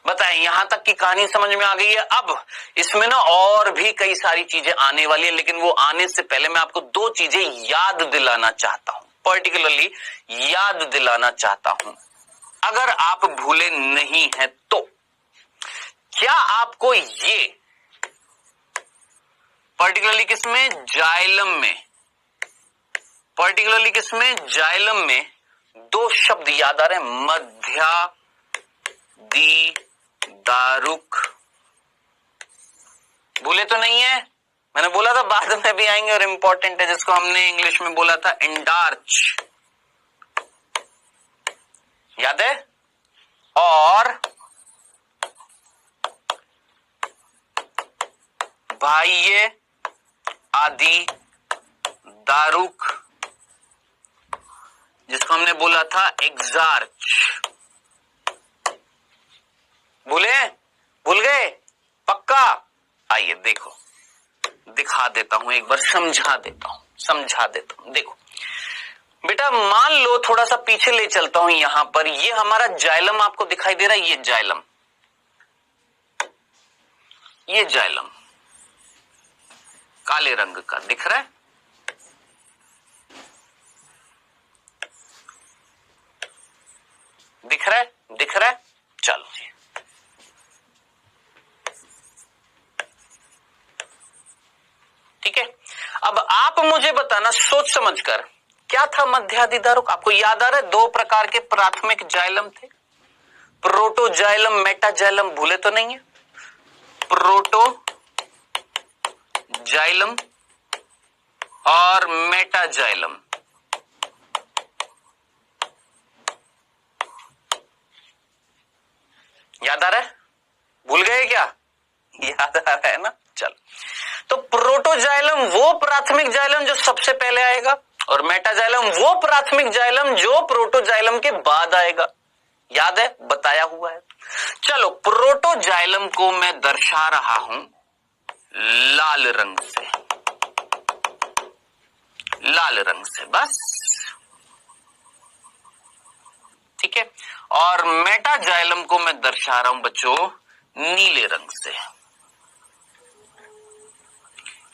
बताएं, यहां तक की कहानी समझ में आ गई है? अब इसमें ना और भी कई सारी चीजें आने वाली है, लेकिन वो आने से पहले मैं आपको दो चीजें याद दिलाना चाहता हूं, पर्टिकुलरली याद दिलाना चाहता हूं। अगर आप भूले नहीं हैं तो क्या आपको ये पर्टिकुलरली किसमें? जाइलम में, पर्टिकुलरली किसमें? जाइलम में दो शब्द याद आ रहे हैं, मध्यादिशाई दारुक, भूले तो नहीं है, मैंने बोला था बाद में भी आएंगे और इंपॉर्टेंट है, जिसको हमने इंग्लिश में बोला था एंडार्च, याद है? और बाह्य आदि दारुक, जिसको हमने बोला था एग्जार्च। भूले? भूल गए? पक्का? आइए देखो, दिखा देता हूं एक बार, समझा देता हूं। देखो बेटा, मान लो थोड़ा सा पीछे ले चलता हूं, यहां पर ये हमारा जाइलम आपको दिखाई दे रहा है, ये जाइलम, ये जाइलम काले रंग का दिख रहा है, दिख रहा है। चलो जी, ठीक है। अब आप मुझे बताना सोच समझकर, क्या था मध्यादि दारुक? आपको याद आ रहा है? दो प्रकार के प्राथमिक जाइलम थे, प्रोटोजाइलम, मेटाजाइलम, भूले तो नहीं है? प्रोटोजाइलम और मेटाजाइलम। याद आ रहा है? भूल गए क्या? याद आ रहा है ना? चलो, तो प्रोटोजाइलम वो प्राथमिक जाइलम जो सबसे पहले आएगा, और मेटाजाइलम वो प्राथमिक जाइलम जो प्रोटोजाइलम के बाद आएगा। याद है? बताया हुआ है। चलो, प्रोटोजाइलम को मैं दर्शा रहा हूं लाल रंग से, लाल रंग से, बस, ठीक है। और मेटाजाइलम को मैं दर्शा रहा हूं बच्चों नीले रंग से।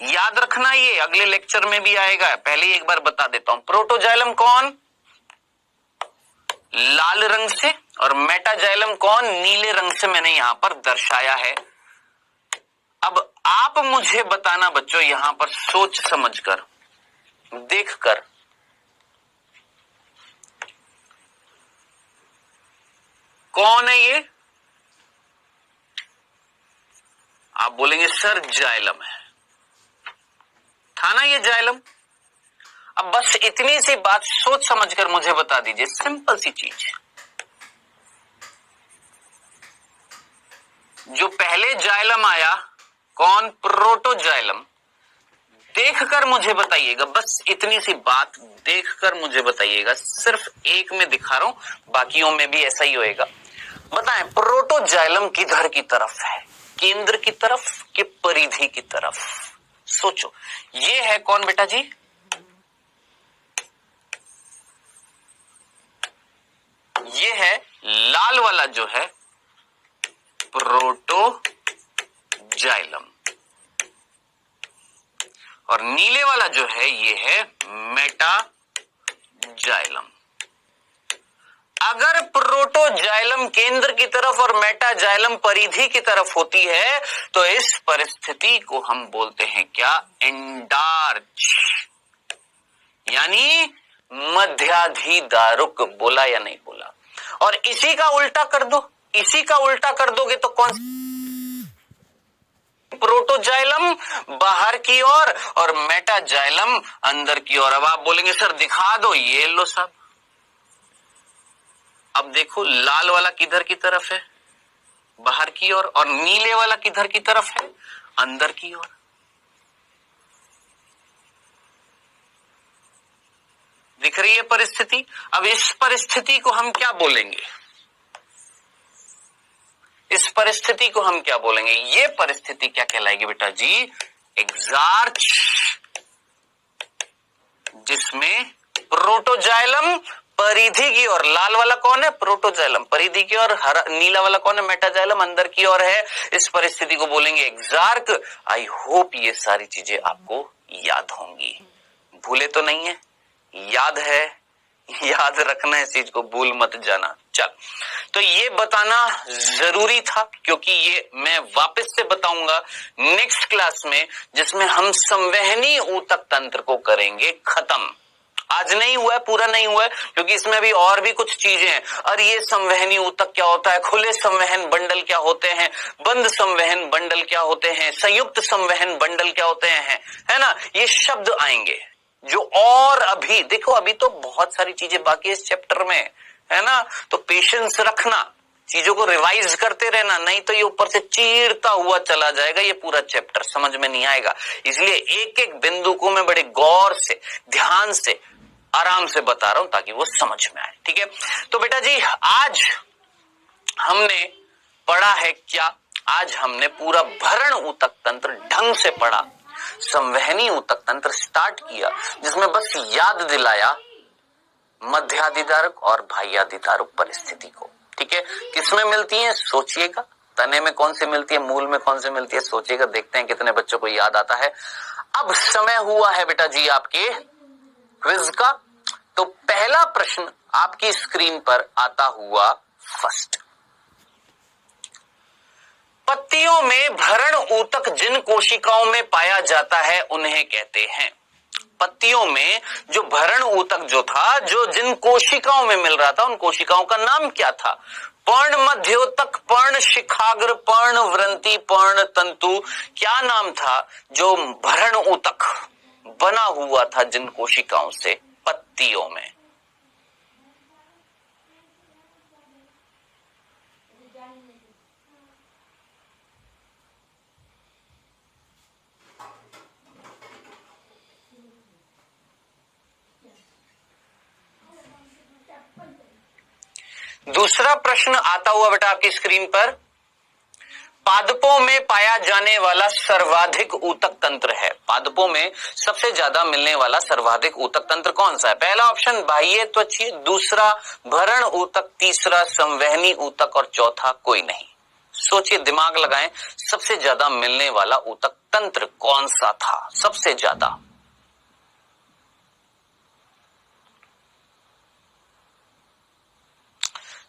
याद रखना, ये अगले लेक्चर में भी आएगा, पहले एक बार बता देता हूं। प्रोटोजाइलम कौन? लाल रंग से, और मेटाजाइलम कौन? नीले रंग से मैंने यहां पर दर्शाया है। अब आप मुझे बताना बच्चों, यहां पर सोच समझकर, देखकर, कौन है ये? आप बोलेंगे सर जाइलम है, था ना ये जाइलम? अब बस इतनी सी बात सोच समझकर मुझे बता दीजिए, सिंपल सी चीज। जो पहले जाइलम आया, कौन? प्रोटोजाइलम। देखकर मुझे बताइएगा, बस इतनी सी बात देखकर मुझे बताइएगा, सिर्फ एक में दिखा रहा हूं, बाकियों में भी ऐसा ही होएगा। बताएं, प्रोटोजाइलम किधर की तरफ है? केंद्र की तरफ कि परिधि की तरफ? सोचो, ये है कौन बेटा जी? ये है लाल वाला जो है प्रोटोजाइलम, और नीले वाला जो है ये है मेटाजाइलम। अगर प्रोटोजाइलम केंद्र की तरफ और मेटाजाइलम परिधि की तरफ होती है, तो इस परिस्थिति को हम बोलते हैं क्या? एंडार्च, यानी मध्याधि दारुक। बोला या नहीं बोला? और इसी का उल्टा कर दो, इसी का उल्टा कर दोगे तो कौन? प्रोटोजाइलम बाहर की ओर और मेटाजाइलम अंदर की ओर। अब आप बोलेंगे सर दिखा दो, ये लो साहब। अब देखो, लाल वाला किधर की तरफ है? बाहर की ओर, और नीले वाला किधर की तरफ है? अंदर की ओर। दिख रही है परिस्थिति? अब इस परिस्थिति को हम क्या बोलेंगे? इस परिस्थिति को हम क्या बोलेंगे? ये परिस्थिति क्या कहलाएगी बेटा जी? एग्जार्च, जिसमें प्रोटोजाइलम परिधि की ओर, लाल वाला कौन है? प्रोटोजाइलम परिधि की ओर, हरा नीला वाला कौन है? मेटाजाइलम अंदर की ओर है। इस परिस्थिति को बोलेंगे एग्जार्क। आई होप ये सारी चीजें आपको याद होंगी, भूले तो नहीं है? याद है? याद रखना इस चीज को, भूल मत जाना। चल, तो ये बताना जरूरी था, क्योंकि ये मैं वापस से बताऊंगा नेक्स्ट क्लास में, जिसमें हम संवहनी ऊतक तंत्र को करेंगे खत्म। आज नहीं हुआ है, पूरा नहीं हुआ है, क्योंकि इसमें अभी और भी कुछ चीजें हैं। और ये संवहनी ऊतक क्या होता है, खुले संवहन बंडल क्या होते हैं, बंद संवहन बंडल क्या होते हैं, संयुक्त संवहन बंडल क्या होते हैं, है ना, ये शब्द आएंगे जो और अभी देखो, अभी तो बहुत सारी चीजें बाकी है इस चैप्टर में, है ना। तो पेशेंस रखना, चीजों को रिवाइज करते रहना, नहीं तो ये ऊपर से चीरता हुआ चला जाएगा, ये पूरा चैप्टर समझ में नहीं आएगा। इसलिए एक एक बिंदु को मैं बड़े गौर से, ध्यान से, आराम से बता रहा हूं ताकि वो समझ में आए, ठीक है। तो बेटा जी आज हमने पढ़ा है क्या, आज हमने पूरा भरण ऊतक तंत्र ढंग से पढ़ा, संवहनी ऊतक तंत्र स्टार्ट किया, जिसमें बस याद दिलाया मध्यादिधारक और बाह्यादिधारक परिस्थिति को, ठीक है। किसमें मिलती है सोचिएगा, तने में कौन सी मिलती है, मूल में कौन सी मिलती है सोचिएगा, देखते हैं कितने बच्चों को याद आता है। अब समय हुआ है बेटा जी आपके क्विज का। तो पहला प्रश्न आपकी स्क्रीन पर आता हुआ फर्स्ट, पत्तियों में भरण ऊतक जिन कोशिकाओं में पाया जाता है उन्हें कहते हैं। पत्तियों में जो भरण ऊतक जो था, जो जिन कोशिकाओं में मिल रहा था, उन कोशिकाओं का नाम क्या था, पर्ण मध्योतक, पर्ण शिखाग्र, पर्ण व्रंति, पर्ण तंतु, क्या नाम था जो भरण ऊतक बना हुआ था जिन कोशिकाओं से, पत्तियों में। दूसरा प्रश्न आता हुआ बेटा आपकी स्क्रीन पर, पादपों में पाया जाने वाला सर्वाधिक ऊतक तंत्र है। पादपों में सबसे ज्यादा मिलने वाला सर्वाधिक ऊतक तंत्र कौन सा है? पहला ऑप्शन बाह्य त्वचीय, दूसरा भरण ऊतक, तीसरा संवहनी ऊतक और चौथा कोई नहीं। सोचिए, दिमाग लगाएं, सबसे ज्यादा मिलने वाला ऊतक तंत्र कौन सा था सबसे ज्यादा?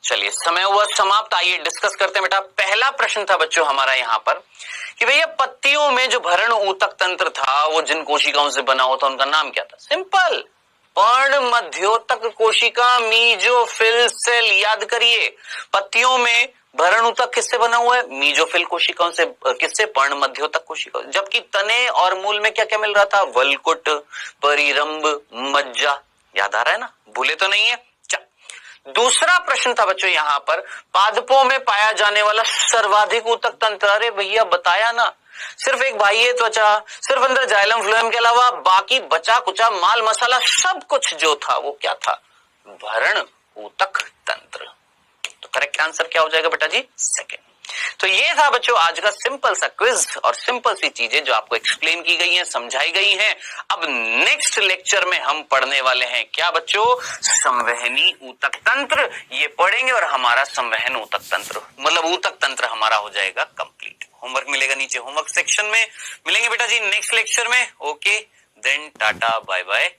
चलिए समय हुआ समाप्त, आइए डिस्कस करते हैं बेटा। पहला प्रश्न था बच्चों हमारा यहाँ पर कि भैया पत्तियों में जो भरण ऊतक तंत्र था वो जिन कोशिकाओं से बना हुआ था उनका नाम क्या था? सिंपल, पर्ण मध्योतक कोशिका, मीजोफिल सेल। याद करिए, पत्तियों में भरण ऊतक किससे बना हुआ है? मीजोफिल कोशिकाओं से। किससे? पर्ण मध्योतक कोशिकाओं। जबकि तने और मूल में क्या क्या मिल रहा था? वलकुट, परिरंभ, मज्जा। याद आ रहा है ना, भूले तो नहीं है? दूसरा प्रश्न था बच्चों यहाँ पर, पादपों में पाया जाने वाला सर्वाधिक ऊतक तंत्र। अरे भैया बताया ना, सिर्फ एक बाह्य त्वचा, सिर्फ अंदर जाइलम फ्लोएम के अलावा बाकी बचा कुचा माल मसाला सब कुछ जो था वो क्या था? भरण ऊतक तंत्र। तो करेक्ट आंसर क्या हो जाएगा बेटा जी? सेकंड। तो ये था बच्चों आज का सिंपल सा क्विज और सिंपल सी चीजें जो आपको एक्सप्लेन की गई हैं, समझाई गई हैं। अब नेक्स्ट लेक्चर में हम पढ़ने वाले हैं क्या बच्चों? संवहनी ऊतक तंत्र। ये पढ़ेंगे और हमारा संवहन ऊतक तंत्र मतलब ऊतक तंत्र हमारा हो जाएगा कंप्लीट। होमवर्क मिलेगा नीचे होमवर्क सेक्शन में। मिलेंगे बेटा जी नेक्स्ट लेक्चर में। Okay then, tata bye bye.